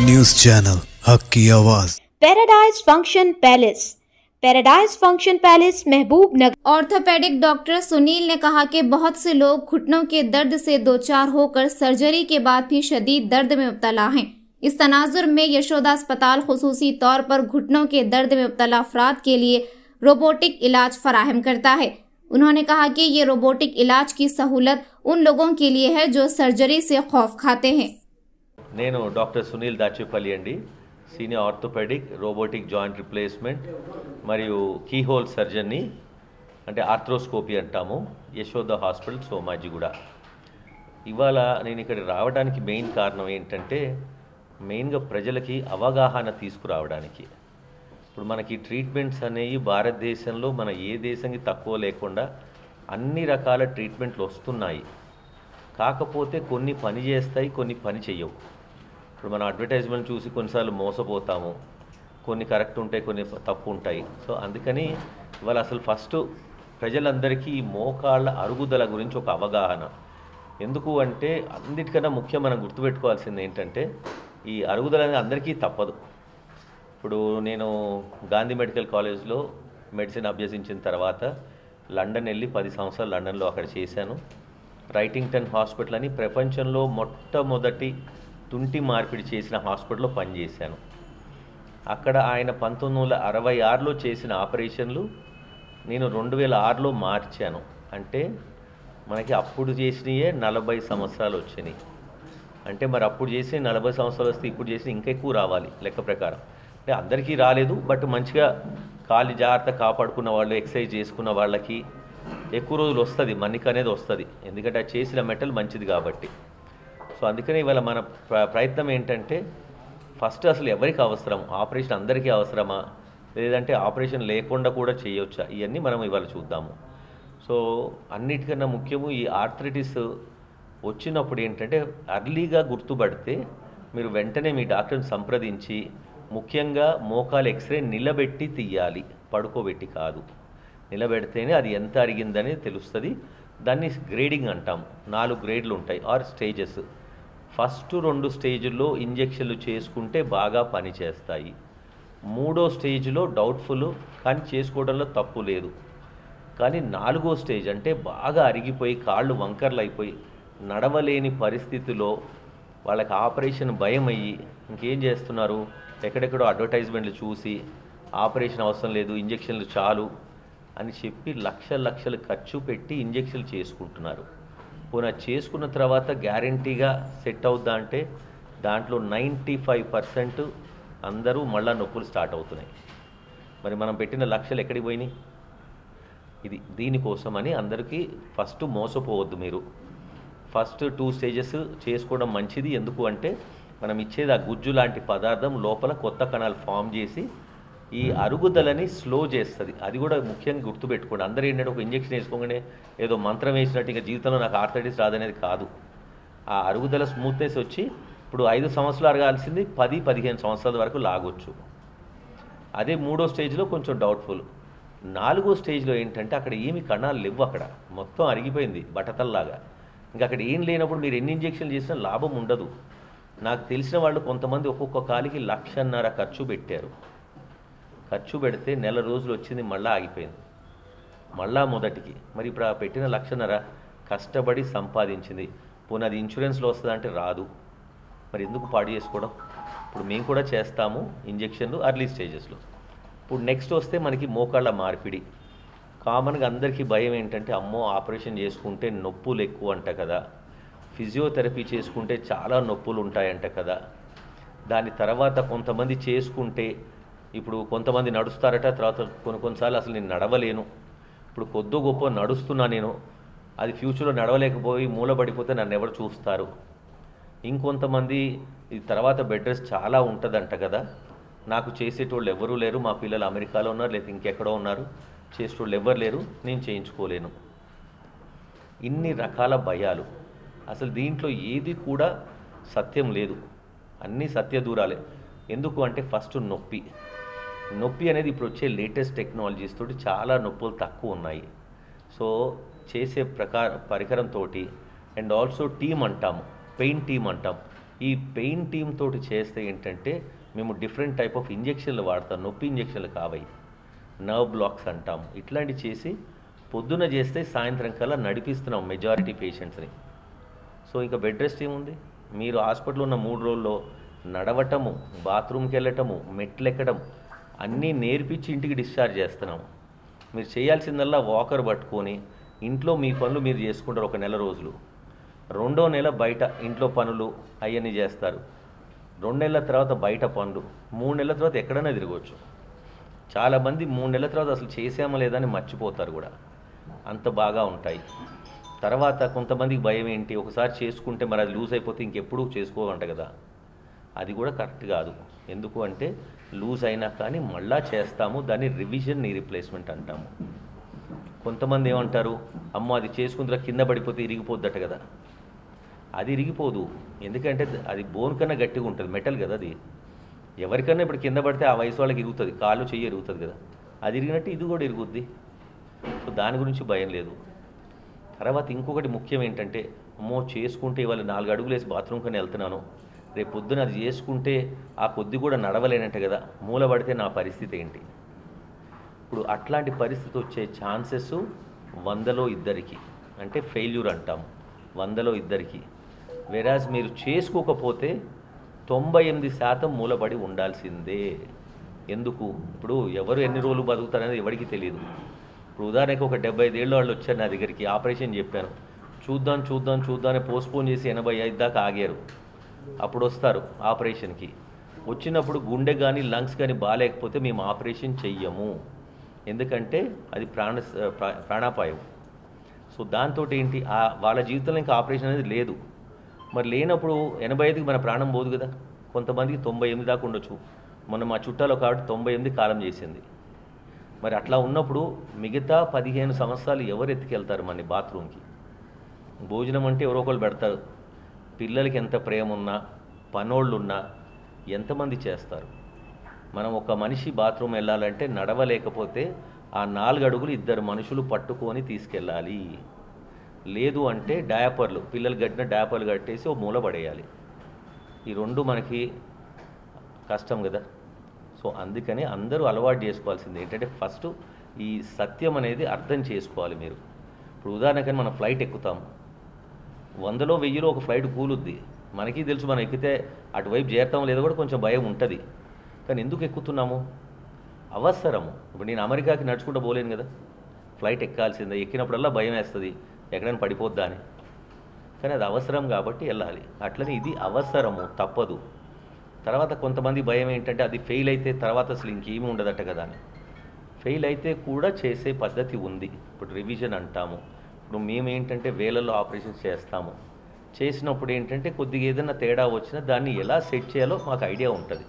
News channel हक की आवाज। Paradise function palace. Paradise function palace महबूब नगर। ऑर्थोपेडिक डॉक्टर सुनील ने कहा कि बहुत से लोग घुटनों के दर्द से दो चार होकर सर्जरी के बाद भी शदीद दर्द में मुब्तला हैं। इस तनाजुर में यशोदा अस्पताल खुसूसी तौर पर घुटनों के दर्द में मुब्तला अफराद के लिए रोबोटिक इलाज फराहम करता है। उन्होंने कहा कि ये रोबोटिक इलाज की सहूलत उन लोगों के लिए है जो सर्जरी से खौफ खाते हैं। నేను డాక్టర్ సునీల్ దాచేపల్లి అండి, senior orthopaedic robotic joint replacement మరియు కీహోల్ సర్జన్ని, అంటే ఆర్థ్రోస్కోపీ అంటాము, యశోద హాస్పిటల్ సోమాజిగూడ. ఇవాళ నేను ఇక్కడ రావడానికి మెయిన్ కారణం ఏంటంటే మెయిన్గా ప్రజలకి అవగాహన తీసుకురావడానికి. ఇప్పుడు మనకి ట్రీట్మెంట్స్ అనేవి భారతదేశంలో మన ఏ దేశానికి తక్కువ లేకుండా అన్ని రకాల ట్రీట్మెంట్లు వస్తున్నాయి. కాకపోతే కొన్ని పని చేస్తాయి, కొన్ని పని చెయ్యవు. ఇప్పుడు మన అడ్వర్టైజ్మెంట్ చూసి కొన్నిసార్లు మోసపోతాము, కొన్ని కరెక్ట్ ఉంటాయి, కొన్ని తప్పు ఉంటాయి. సో అందుకని ఇవాళ అసలు ఫస్ట్ ప్రజలందరికీ ఈ మోకాళ్ళ అరుగుదల గురించి ఒక అవగాహన. ఎందుకు అంటే అన్నిటికన్నా ముఖ్యం మనం గుర్తుపెట్టుకోవాల్సింది ఏంటంటే ఈ అరుగుదల అనేది అందరికీ తప్పదు. ఇప్పుడు నేను గాంధీ మెడికల్ కాలేజ్లో మెడిసిన్ అభ్యసించిన తర్వాత లండన్ వెళ్ళి 10 సంవత్సరాలు లండన్లో అక్కడ చేశాను. రైటింగ్టన్ హాస్పిటల్ అని ప్రపంచంలో మొట్టమొదటి తుంటి మార్పిడి చేసిన హాస్పిటల్లో పనిచేశాను. అక్కడ ఆయన 1966లో చేసిన ఆపరేషన్లు నేను 2006లో మార్చాను. అంటే మనకి అప్పుడు చేసినయే 40 సంవత్సరాలు వచ్చినాయి. అంటే మరి అప్పుడు చేసి 40 సంవత్సరాలు వస్తే ఇప్పుడు చేసి ఇంకా ఎక్కువ రావాలి లెక్క ప్రకారం. అంటే అందరికీ రాలేదు, బట్ మంచిగా కాళ్ళు జాగ్రత్త కాపాడుకున్న వాళ్ళు, ఎక్సర్సైజ్ చేసుకున్న వాళ్ళకి ఎక్కువ రోజులు వస్తుంది, మన్నిక అనేది వస్తుంది. ఎందుకంటే అది చేసిన మెటల్ మంచిది కాబట్టి. సో అందుకని ఇవాళ మన ప్రయత్నం ఏంటంటే ఫస్ట్ అసలు ఎవరికి అవసరం, ఆపరేషన్ అందరికీ అవసరమా, లేదంటే ఆపరేషన్ లేకుండా కూడా చేయొచ్చా, ఇవన్నీ మనం ఇవాళ చూద్దాము. సో అన్నిటికన్నా ముఖ్యము ఈ ఆర్థరైటిస్ వచ్చినప్పుడు ఏంటంటే అర్లీగా గుర్తుపడితే మీరు వెంటనే మీ డాక్టర్ని సంప్రదించి ముఖ్యంగా మోకాలు ఎక్స్రే నిలబెట్టి తీయాలి, పడుకోబెట్టి కాదు. నిలబెడితేనే అది ఎంత అరిగిందని తెలుస్తుంది. దాన్ని గ్రేడింగ్ అంటాం. 4 గ్రేడ్లు ఉంటాయి ఆర్ స్టేజెస్. ఫస్ట్ 2 స్టేజ్ల్లో ఇంజెక్షన్లు చేసుకుంటే బాగా పనిచేస్తాయి. 3వ స్టేజ్లో డౌట్ఫుల్, కానీ చేసుకోవడంలో తప్పు లేదు. కానీ 4వ స్టేజ్ అంటే బాగా అరిగిపోయి కాళ్ళు వంకర్లు అయిపోయి నడవలేని పరిస్థితిలో వాళ్ళకి ఆపరేషన్ భయం అయ్యి ఇంకేం చేస్తున్నారు, ఎక్కడెక్కడో అడ్వర్టైజ్మెంట్లు చూసి ఆపరేషన్ అవసరం లేదు, ఇంజెక్షన్లు చాలు అని చెప్పి లక్షలు ఖర్చు పెట్టి ఇంజెక్షన్లు చేసుకుంటున్నారు. పోనీ చేసుకున్న తర్వాత గ్యారంటీగా సెట్ అవుద్దా అంటే దాంట్లో 95% అందరూ మళ్ళా నొప్పులు స్టార్ట్ అవుతున్నాయి. మరి మనం పెట్టిన లక్షలు ఎక్కడికి పోయినాయి? దీనికోసమని అందరికీ ఫస్ట్ మోసపోవద్దు. మీరు ఫస్ట్ 2 స్టేజెస్ చేసుకోవడం మంచిది. ఎందుకు అంటే మనం ఇచ్చేది ఆ గుజ్జు లాంటి పదార్థం లోపల కొత్త కణాలు ఫామ్ చేసి ఈ అరుగుదలని స్లో చేస్తుంది. అది కూడా ముఖ్యంగా గుర్తుపెట్టుకోండి. అందరూ ఏంటంటే ఒక ఇంజెక్షన్ వేసుకోగానే ఏదో మంత్రం వేసినట్టు ఇంకా జీవితంలో నాకు ఆర్థరైటిస్ రాదనేది కాదు. ఆ అరుగుదల స్మూత్నెస్ వచ్చి ఇప్పుడు 5 సంవత్సరాలు అరగాల్సింది 10-15 సంవత్సరాల వరకు లాగొచ్చు. అదే 3వ స్టేజ్లో కొంచెం డౌట్ఫుల్. 4వ స్టేజ్లో ఏంటంటే అక్కడ ఏమి కణాలు లేవు, అక్కడ మొత్తం అరిగిపోయింది బటతల్లాగా. ఇంకా అక్కడ ఏం లేనప్పుడు మీరు ఎన్ని ఇంజెక్షన్లు చేసినా లాభం ఉండదు. నాకు తెలిసిన వాళ్ళు కొంతమంది ఒక్కొక్క కాలికి 1,50,000 ఖర్చు పెట్టారు. ఖర్చు పెడితే నెల రోజులు వచ్చింది, మళ్ళీ ఆగిపోయింది, మళ్ళా మొదటికి. మరి ఇప్పుడు ఆ పెట్టిన 1,50,000 కష్టపడి సంపాదించింది, పోనీ అది ఇన్సూరెన్స్లో వస్తుందంటే రాదు. మరి ఎందుకు పాడు చేసుకోవడం? ఇప్పుడు మేము కూడా చేస్తాము ఇంజెక్షన్లు అర్లీ స్టేజెస్లో. ఇప్పుడు నెక్స్ట్ వస్తే మనకి మోకాళ్ళ మార్పిడి. కామన్గా అందరికీ భయం ఏంటంటే అమ్మో ఆపరేషన్ చేసుకుంటే నొప్పులు ఎక్కువ అంట కదా, ఫిజియోథెరపీ చేసుకుంటే చాలా నొప్పులు ఉంటాయంట కదా. దాని తర్వాత కొంతమంది చేసుకుంటే ఇప్పుడు కొంతమంది నడుస్తారట, తర్వాత కొన్నిసార్లు అసలు నేను నడవలేను, ఇప్పుడు కొద్దో గొప్ప నడుస్తున్నా నేను, అది ఫ్యూచర్లో నడవలేకపోయి మూలపడిపోతే నన్ను ఎవరు చూస్తారు. ఇంకొంతమంది ఇది తర్వాత బెడ్ రెస్ట్ చాలా ఉంటుందంట కదా, నాకు చేసేటోళ్ళు ఎవరూ లేరు, మా పిల్లలు అమెరికాలో ఉన్నారు లేదా ఇంకెక్కడో ఉన్నారు, చేసేటోళ్ళు ఎవరు లేరు, నేను చేయించుకోలేను. ఇన్ని రకాల భయాలు. అసలు దీంట్లో ఏది కూడా సత్యం లేదు, అన్నీ సత్య దూరాలే. ఎందుకు అంటే ఫస్ట్ నొప్పి అనేది ఇప్పుడు వచ్చే లేటెస్ట్ టెక్నాలజీస్ తోటి చాలా నొప్పులు తక్కువ ఉన్నాయి. సో చేసే పరికరంతో అండ్ ఆల్సో టీమ్ అంటాము, పెయిన్ టీమ్ అంటాం. ఈ పెయిన్ టీమ్ తోటి చేస్తే ఏంటంటే మేము డిఫరెంట్ టైప్ ఆఫ్ ఇంజెక్షన్లు వాడతాం, నొప్పి ఇంజెక్షన్లు కావయి, నర్వ్ బ్లాక్స్ అంటాం. ఇట్లాంటివి చేసి పొద్దున చేస్తే సాయంత్రం కల్లా నడిపిస్తున్నాం మెజారిటీ పేషెంట్స్ని. సో ఇంకా బెడ్ రెస్ట్ ఏముంది, మీరు హాస్పిటల్లో ఉన్న 3 రోజుల్లో నడవటము, బాత్రూమ్కి వెళ్ళటము, మెట్లు ఎక్కడం అన్నీ నేర్పించి ఇంటికి డిశ్చార్జ్ చేస్తున్నాము. మీరు చేయాల్సిందల్లా వాకర్ పట్టుకొని ఇంట్లో మీ పనులు మీరు చేసుకుంటారు 1 నెల రోజులు. 2వ నెల బయట ఇంట్లో పనులు అవన్నీ చేస్తారు. 2 నెలల తర్వాత బయట పనులు, 3 నెలల తర్వాత ఎక్కడైనా తిరగవచ్చు. చాలామంది 3 నెలల తర్వాత అసలు చేసామా లేదా అని మర్చిపోతారు కూడా, అంత బాగా ఉంటాయి. తర్వాత కొంతమందికి భయం ఏంటి, ఒకసారి చేసుకుంటే మరి అది లూజ్ అయిపోతే ఇంకెప్పుడు చేసుకోవంట కదా, అది కూడా కరెక్ట్ కాదు. ఎందుకు అంటే లూజ్ అయినా కానీ మళ్ళా చేస్తాము, దాన్ని రివిజన్ నీ రీప్లేస్మెంట్ అంటాము. కొంతమంది ఏమంటారు, అమ్మ అది చేసుకుంటే కింద పడిపోతే ఇరిగిపోద్దట కదా. అది ఇరిగిపోదు, ఎందుకంటే అది బోన్ కన్నా గట్టిగా ఉంటుంది, మెటల్ కదా అది. ఎవరికన్నా ఇప్పుడు కింద పడితే ఆ వయసు వాళ్ళకి ఇరుగుతుంది, కాళ్ళు చెయ్యి ఇరుగుతుంది కదా, అది ఇరిగినట్టు ఇది కూడా ఇరుగుద్ది. సో దాని గురించి భయం లేదు. తర్వాత ఇంకొకటి ముఖ్యం ఏంటంటే, అమ్మో చేసుకుంటే ఇవాళ 4 అడుగులు వేసి బాత్రూమ్ కన్నా వెళ్తున్నాను, రేపు పొద్దున అది చేసుకుంటే ఆ కొద్ది కూడా నడవలేనంట కదా, మూలబడితే నా పరిస్థితి ఏంటి. ఇప్పుడు అట్లాంటి పరిస్థితి వచ్చే ఛాన్సెస్ 100లో 2కి, అంటే ఫెయిల్యూర్ అంటాము 100లో 2కి. వెరాజ్ మీరు చేసుకోకపోతే 98% మూలబడి ఉండాల్సిందే. ఎందుకు, ఇప్పుడు ఎవరు ఎన్ని రోజులు బతుకుతారనేది ఎవరికి తెలియదు. ఇప్పుడు ఉదాహరణకు ఒక 75 ఏళ్ళ వాళ్ళు వచ్చారు నా దగ్గరికి, ఆపరేషన్ చెప్పాను, చూద్దాం పోస్ట్పోన్ చేసి 85 దాకా ఆగారు. అప్పుడు వస్తారు ఆపరేషన్కి. వచ్చినప్పుడు గుండె కానీ లంగ్స్ కానీ బాగాలేకపోతే మేము ఆపరేషన్ చెయ్యము, ఎందుకంటే అది ప్రాణాపాయం. సో దాంతో ఏంటి, వాళ్ళ జీవితంలో ఇంకా ఆపరేషన్ అనేది లేదు. మరి లేనప్పుడు 85కి మన ప్రాణం పోదు కదా. కొంతమందికి 98 దాకా ఉండొచ్చు. మొన్న మా చుట్టాలో కాబట్టి 98 కాలం చేసింది. మరి అట్లా ఉన్నప్పుడు మిగతా 15 సంవత్సరాలు ఎవరు ఎత్తుకెళ్తారు మన బాత్రూమ్కి? భోజనం అంటే ఎవరో ఒకళ్ళు పెడతారు. పిల్లలకి ఎంత ప్రేమ ఉన్నా, పనోళ్ళు ఉన్నా ఎంతమంది చేస్తారు? మనం ఒక మనిషి బాత్రూమ్ వెళ్ళాలంటే నడవలేకపోతే ఆ 4 అడుగులు 2 మనుషులు పట్టుకొని తీసుకెళ్ళాలి. లేదు అంటే డయాపర్లు, పిల్లలు కట్టిన డయాపర్లు కట్టేసి ఓ మూల పడేయాలి. ఈ 2 మనకి కష్టం కదా. సో అందుకని అందరూ అలవాటు చేసుకోవాల్సింది ఏంటంటే, ఫస్ట్ ఈ సత్యం అనేది అర్థం చేసుకోవాలి మీరు. ఇప్పుడు ఉదాహరణకని మనం ఫ్లైట్ ఎక్కుతాము, 100లో 1000లో ఒక ఫ్లైట్ కూలుద్ది. మనకి తెలుసు మనం ఎక్కితే అటువైపు చేరుతామో లేదో కూడా కొంచెం భయం ఉంటుంది. కానీ ఎందుకు ఎక్కుతున్నాము? అవసరము. ఇప్పుడు నేను అమెరికాకి నడుచుకుంటూ పోలేను కదా, ఫ్లైట్ ఎక్కాల్సిందే. ఎక్కినప్పుడల్లా భయం వేస్తుంది, ఎక్కడైనా పడిపోద్దా అని. కానీ అది అవసరం కాబట్టి వెళ్ళాలి. అట్లనే ఇది అవసరము, తప్పదు. తర్వాత కొంతమంది భయం ఏంటంటే, అది ఫెయిల్ అయితే తర్వాత అసలు ఇంకేమీ ఉండదట కదా అని. ఫెయిల్ అయితే కూడా చేసే పద్ధతి ఉంది. ఇప్పుడు రివిజన్ అంటాము. ఇప్పుడు మేము ఏంటంటే వేలల్లో ఆపరేషన్స్ చేస్తాము. చేసినప్పుడు ఏంటంటే కొద్దిగా ఏదైనా తేడా వచ్చినా దాన్ని ఎలా సెట్ చేయాలో మాకు ఐడియా ఉంటుంది.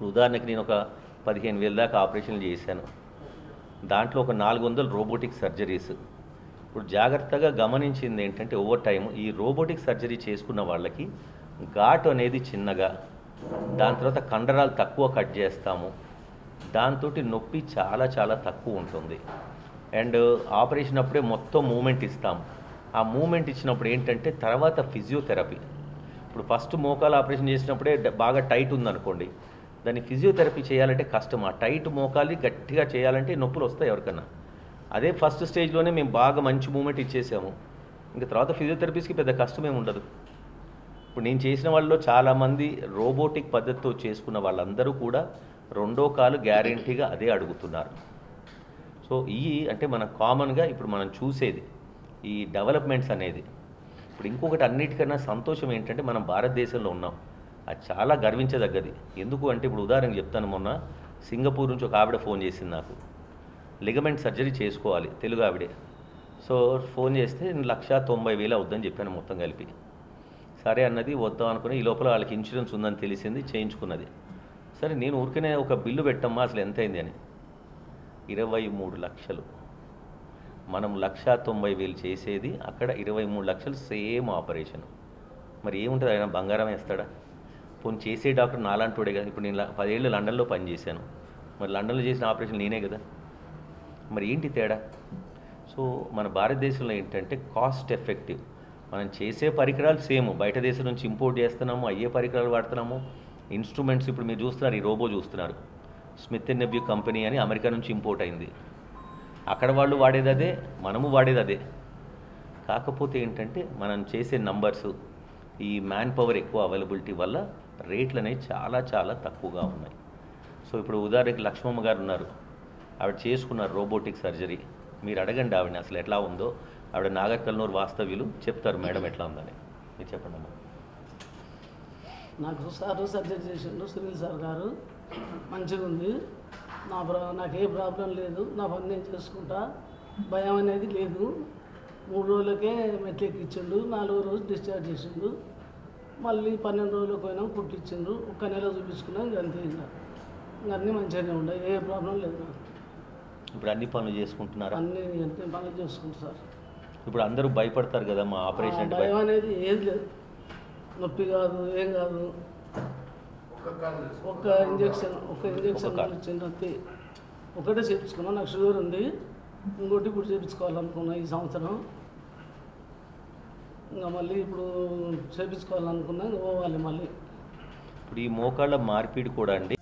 ఉదాహరణకి నేను ఒక 15,000 దాకా ఆపరేషన్లు చేశాను. దాంట్లో ఒక 400 రోబోటిక్ సర్జరీస్. ఇప్పుడు జాగ్రత్తగా గమనించింది ఏంటంటే, ఓవర్ టైం ఈ రోబోటిక్ సర్జరీ చేసుకున్న వాళ్ళకి ఘాటు అనేది చిన్నగా, దాని తర్వాత కండరాలు తక్కువ కట్ చేస్తాము. దాంతో నొప్పి చాలా చాలా తక్కువ ఉంటుంది. అండ్ ఆపరేషన్ అప్పుడే మొత్తం మూమెంట్ ఇస్తాము. ఆ మూమెంట్ ఇచ్చినప్పుడు ఏంటంటే తర్వాత ఫిజియోథెరపీ. ఇప్పుడు ఫస్ట్ మోకాలు ఆపరేషన్ చేసినప్పుడే బాగా టైట్ ఉందనుకోండి, దాన్ని ఫిజియోథెరపీ చేయాలంటే కష్టం. ఆ టైట్ మోకాలి గట్టిగా చేయాలంటే నొప్పులు వస్తాయి ఎవరికన్నా. అదే ఫస్ట్ స్టేజ్లోనే మేము బాగా మంచి మూమెంట్ ఇచ్చేసాము, ఇంకా తర్వాత ఫిజియోథెరపీస్కి పెద్ద కష్టమేమి ఉండదు. ఇప్పుడు నేను చేసిన వాళ్ళలో చాలామంది రోబోటిక్ పద్ధతితో చేసుకున్న వాళ్ళందరూ కూడా 2వ కాలు గ్యారెంటీగా అదే అడుగుతున్నారు. సో అంటే మన కామన్గా ఇప్పుడు మనం చూసేది ఈ డెవలప్మెంట్స్ అనేది. ఇప్పుడు ఇంకొకటి అన్నిటికన్నా సంతోషం ఏంటంటే, మనం భారతదేశంలో ఉన్నాం. అది చాలా గర్వించదగ్గది. ఎందుకు అంటే, ఇప్పుడు ఉదాహరణకు చెప్తాను, మొన్న సింగపూర్ నుంచి ఒక ఆవిడ ఫోన్ చేసింది నాకు, లిగమెంట్ సర్జరీ చేసుకోవాలి, తెలుగు ఆవిడే. సో ఫోన్ చేస్తే 1,90,000 అవుద్దని చెప్పాను మొత్తం కలిపి. సరే అన్నది, వద్దాం అనుకుని ఈ లోపల వాళ్ళకి ఇన్సూరెన్స్ ఉందని తెలిసింది, చేయించుకున్నది. సరే నేను ఊరికనే ఒక బిల్లు పెట్టమ్మా అసలు ఎంత అయింది అని. 23 లక్షలు. మనం 1,90,000 చేసేది, అక్కడ 23 లక్షలు సేమ్ ఆపరేషన్. మరి ఏముంటుంది, ఆయన బంగారం వేస్తాడా? పోనీ చేసే డాక్టర్ నాలాంటోడే కదా. ఇప్పుడు నేను 10 ఏళ్ళు లండన్లో పనిచేశాను, మరి లండన్లో చేసిన ఆపరేషన్ నేనే కదా. మరి ఏంటి తేడా? సో మన భారతదేశంలో ఏంటంటే కాస్ట్ ఎఫెక్టివ్, మనం చేసే పరికరాలు సేమ్, బయట దేశం నుంచి ఇంపోర్ట్ చేస్తున్నాము, అయ్యే పరికరాలు వాడుతున్నాము. ఇన్స్ట్రుమెంట్స్ ఇప్పుడు మీరు చూస్తున్నారు, ఈ రోబో చూస్తున్నారు, స్మిత్ అండ్ నెబ్యూ కంపెనీ అని అమెరికా నుంచి ఇంపోర్ట్ అయింది. అక్కడ వాళ్ళు వాడేది అదే, మనము వాడేది అదే. కాకపోతే ఏంటంటే మనం చేసే నంబర్స్, ఈ మ్యాన్ పవర్ ఎక్కువ అవైలబిలిటీ వల్ల రేట్లు అనేవి చాలా చాలా తక్కువగా ఉన్నాయి. సో ఇప్పుడు ఉదాహరణకి లక్ష్మమ్మ గారు ఉన్నారు, ఆవిడ చేసుకున్నారు రోబోటిక్ సర్జరీ. మీరు అడగండి ఆవిడని అసలు ఎట్లా ఉందో. ఆవిడ నాగర్ కర్నూలు వాస్తవ్యులు, చెప్తారు మేడం ఎట్లా ఉందని. మీరు చెప్పండి అమ్మా. నాకు సారు సర్జరీ చేసిండు సునీల్ సార్ గారు, మంచిగా ఉంది. నాకు ఏ ప్రాబ్లం లేదు, నా పని నేను చేసుకుంటా, భయం అనేది లేదు. 3 రోజులకే మెట్లు ఎక్కించిండు, 4వ రోజు డిశ్చార్జ్ చేసిండు. మళ్ళీ 12 రోజులకు పోయినాం, కుట్టించిండు. 1 నెల చూపించుకున్నాం, అంతే. ఇంకా అన్నీ మంచిగానే ఉన్నాయి, ఏ ప్రాబ్లం లేదు నాకు. ఇప్పుడు అన్ని పనులు చేసుకుంటున్నారా? అన్ని పనులు చేసుకుంటారు సార్. ఇప్పుడు అందరూ భయపడతారు కదా మా ఆపరేషన్ అంటే. భయం అనేది ఏది లేదు, నొప్పి కాదు, ఏం కాదు. ఒక ఇంజక్షన్ ఇచ్చిండు అంతే. ఒకటే చేయించుకున్నా, నాకు షుగర్ ఉంది. ఇంకోటి ఇప్పుడు చేయించుకోవాలనుకున్నా ఈ సంవత్సరం. ఇంకా మళ్ళీ ఇప్పుడు చేయించుకోవాలనుకున్నా, పోవాలి మళ్ళీ. ఇప్పుడు ఈ మోకాళ్ళ మార్పిడి కూడా అండి